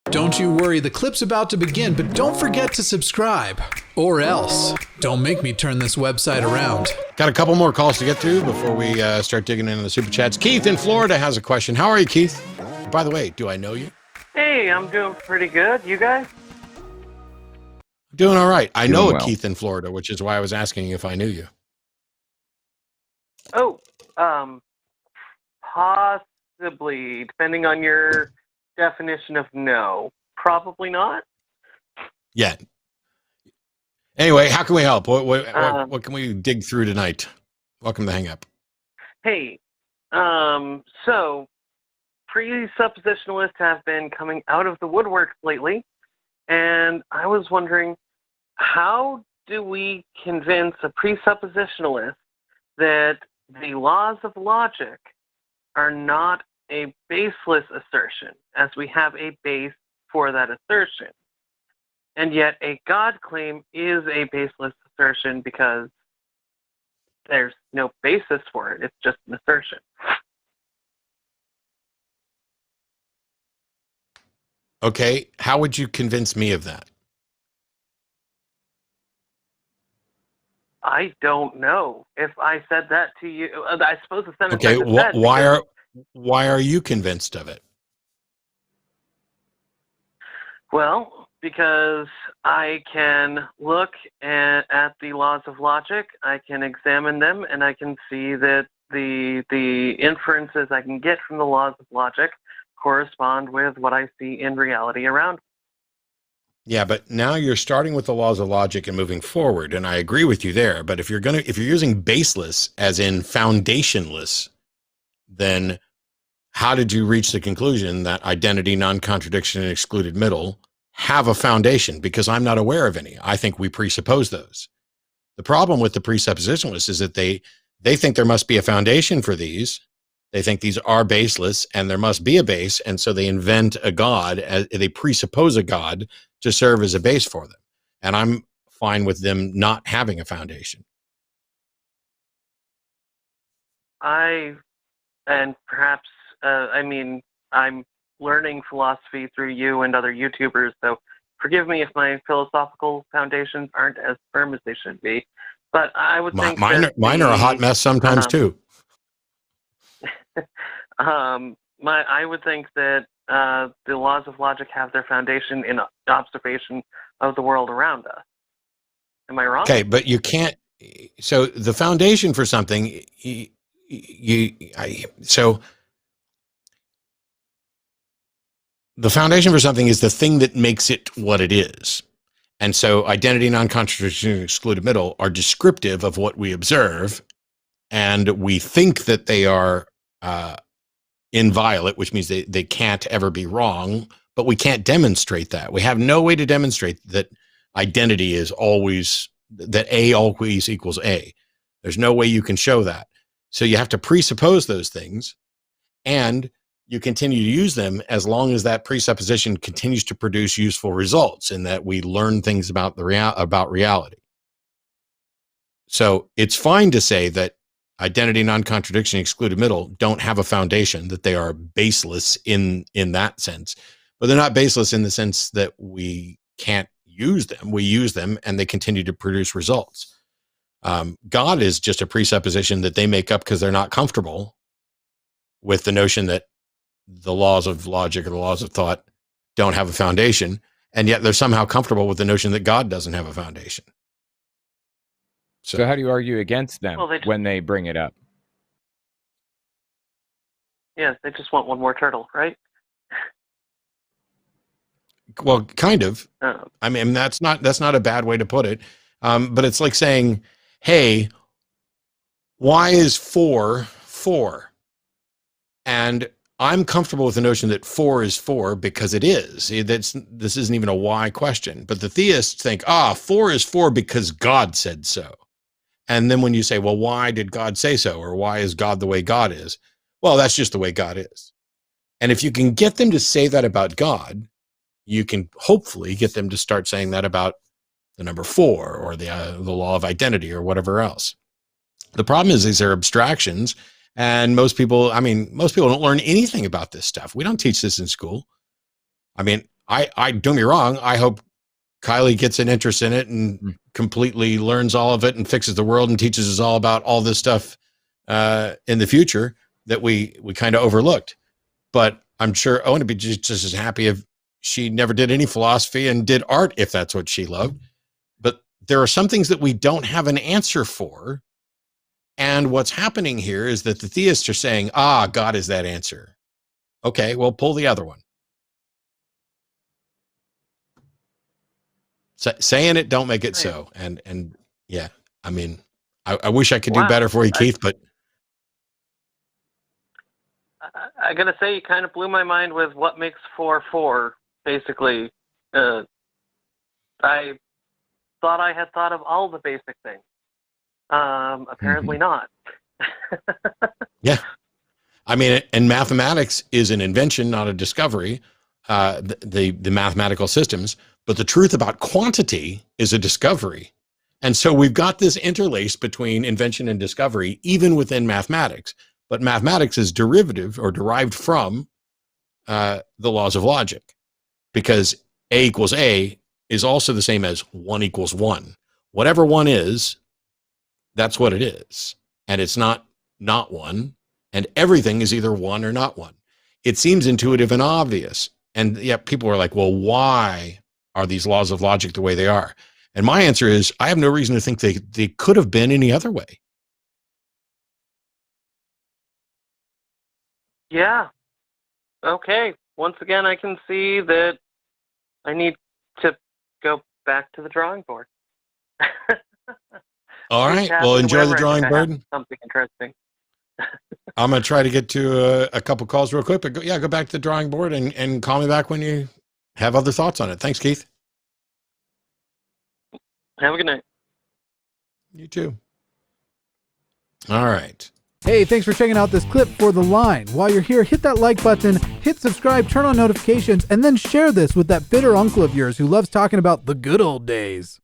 Don't you worry, the clip's about to begin, but don't forget to subscribe. Or else, don't make me turn this website around. Got a couple more calls to get through before we start digging into the super chats. Keith in Florida has a question. How are you, Keith? By the way, do I know you? Hey, I'm doing pretty good. You guys? Doing all right. I know well. a Keith in Florida, which is why I was asking if I knew you. Oh, possibly, depending on your definition of no. Probably not. Yeah. Anyway, how can we help? What can we dig through tonight? Welcome to Hang Up. Hey, so presuppositionalists have been coming out of the woodwork lately, and I was wondering, how do we convince a presuppositionalist that the laws of logic are not a baseless assertion, as we have a base for that assertion? And yet a God claim is a baseless assertion because there's no basis for it. It's just an assertion. Okay, how would you convince me of that? I don't know. If I said that to you, I suppose the sentence Okay, I just said, why are you convinced of it? well, because I can look at the laws of logic, I can examine them, and I can see that the inferences I can get from the laws of logic correspond with what I see in reality around me. Yeah, but now you're starting with the laws of logic and moving forward, and I agree with you there. But if you're using baseless as in foundationless, then how did you reach the conclusion that identity, non-contradiction, and excluded middle have a foundation? Because I'm not aware of any. I think we presuppose those. The problem with the presuppositionalists is that they think there must be a foundation for these. They think these are baseless and there must be a base. And so they invent a God, they presuppose a God to serve as a base for them. And I'm fine with them not having a foundation. I'm learning philosophy through you and other YouTubers, so forgive me if my philosophical foundations aren't as firm as they should be. But I would think mine are a hot mess sometimes too. I would think that the laws of logic have their foundation in observation of the world around us. Am I wrong? Okay, but you can't. So the foundation for something, the foundation for something is the thing that makes it what it is. And so identity, non-contradiction, and excluded middle are descriptive of what we observe, and we think that they are inviolate, which means they can't ever be wrong, but we can't demonstrate that. We have no way to demonstrate that identity is always, that A always equals A. There's no way you can show that. So you have to presuppose those things, and you continue to use them as long as that presupposition continues to produce useful results in that we learn things about about reality. So it's fine to say that identity, non-contradiction, excluded middle don't have a foundation, that they are baseless in that sense, but they're not baseless in the sense that we can't use them. We use them and they continue to produce results. God is just a presupposition that they make up because they're not comfortable with the notion that the laws of logic or the laws of thought don't have a foundation, and yet they're somehow comfortable with the notion that God doesn't have a foundation. So how do you argue against them when they bring it up? Yes, they just want one more turtle, right? Well, kind of. I mean, that's not a bad way to put it. But it's like saying, hey, why is 4 4? And I'm comfortable with the notion that 4 is 4 because it is. This isn't even a why question. But the theists think, 4 is 4 because God said so. And then when you say, well, why did God say so? Or why is God the way God is? Well, that's just the way God is. And if you can get them to say that about God, you can hopefully get them to start saying that about the number 4 or the law of identity or whatever else. The problem is these are abstractions, and most people don't learn anything about this stuff. We don't teach this in school. I mean, I don't get me wrong. I hope Kylie gets an interest in it and completely learns all of it and fixes the world and teaches us all about all this stuff in the future that we kind of overlooked. But I'm sure Owen would be just as happy if she never did any philosophy and did art, if that's what she loved. But there are some things that we don't have an answer for. And what's happening here is that the theists are saying, God is that answer. Okay, well, pull the other one. Saying it don't make it so. And yeah, I mean, I wish I could do better for you, Keith, but I gotta say, you kind of blew my mind with what makes 4, basically. I thought I had thought of all the basic things. Apparently not. Yeah. I mean, and mathematics is an invention, not a discovery, the mathematical systems, but the truth about quantity is a discovery. And so we've got this interlace between invention and discovery, even within mathematics. But mathematics is derivative or derived from the laws of logic, because A equals A is also the same as 1 equals 1. Whatever 1 is, that's what it is. And it's not 1. And everything is either 1 or not 1. It seems intuitive and obvious. And yet people are like, well, why are these laws of logic the way they are? And my answer is, I have no reason to think they could have been any other way. Yeah. Okay. Once again, I can see that I need to go back to the drawing board. All right. Well, enjoy the drawing board. Something interesting. I'm going to try to get to a couple calls real quick, but go back to the drawing board and call me back when you have other thoughts on it. Thanks, Keith. Have a good night. You too. All right. Hey, thanks for checking out this clip for The Line. While you're here, hit that like button, hit subscribe, turn on notifications, and then share this with that bitter uncle of yours who loves talking about the good old days.